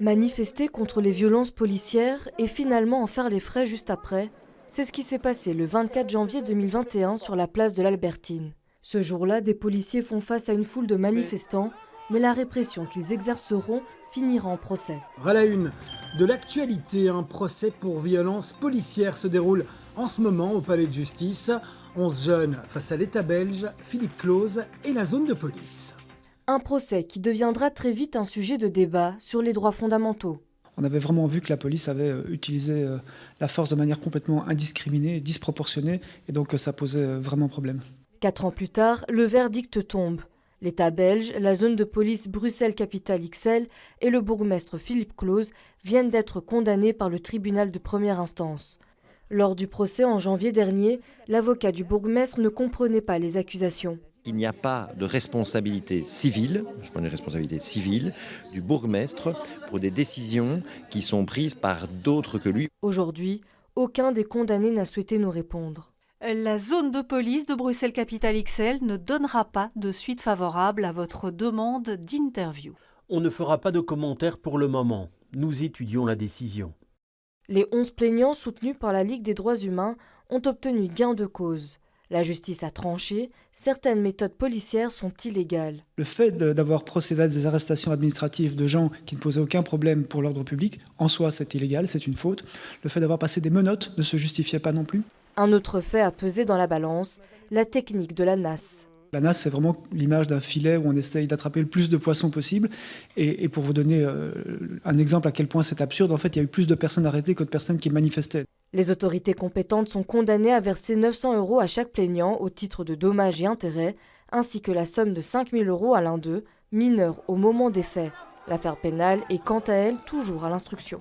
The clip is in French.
Manifester contre les violences policières et finalement en faire les frais juste après, c'est ce qui s'est passé le 24 janvier 2021 sur la place de l'Albertine. Ce jour-là, des policiers font face à une foule de manifestants, mais la répression qu'ils exerceront finira en procès. À la une de l'actualité, un procès pour violence policière se déroule en ce moment au palais de justice. 11 jeunes face à l'État belge, Philippe Claus et la zone de police. Un procès qui deviendra très vite un sujet de débat sur les droits fondamentaux. On avait vraiment vu que la police avait utilisé la force de manière complètement indiscriminée, disproportionnée, et donc ça posait vraiment problème. 4 ans plus tard, le verdict tombe. L'État belge, la zone de police Bruxelles-Capitale XL et le bourgmestre Philippe Claus viennent d'être condamnés par le tribunal de première instance. Lors du procès en janvier dernier, l'avocat du bourgmestre ne comprenait pas les accusations. Il n'y a pas de responsabilité civile, je prends une responsabilité civile, du bourgmestre pour des décisions qui sont prises par d'autres que lui. Aujourd'hui, aucun des condamnés n'a souhaité nous répondre. La zone de police de Bruxelles-Capitale XL ne donnera pas de suite favorable à votre demande d'interview. On ne fera pas de commentaires pour le moment. Nous étudions la décision. Les 11 plaignants soutenus par la Ligue des droits humains ont obtenu gain de cause. La justice a tranché, certaines méthodes policières sont illégales. Le fait d'avoir procédé à des arrestations administratives de gens qui ne posaient aucun problème pour l'ordre public, en soi c'est illégal, c'est une faute. Le fait d'avoir passé des menottes ne se justifiait pas non plus. Un autre fait a pesé dans la balance, la technique de la nasse. La nasse, c'est vraiment l'image d'un filet où on essaye d'attraper le plus de poissons possible. Et pour vous donner un exemple à quel point c'est absurde, en fait, il y a eu plus de personnes arrêtées que de personnes qui manifestaient. Les autorités compétentes sont condamnées à verser 900 € à chaque plaignant au titre de dommages et intérêts, ainsi que la somme de 5 000 € à l'un d'eux, mineur au moment des faits. L'affaire pénale est quant à elle toujours à l'instruction.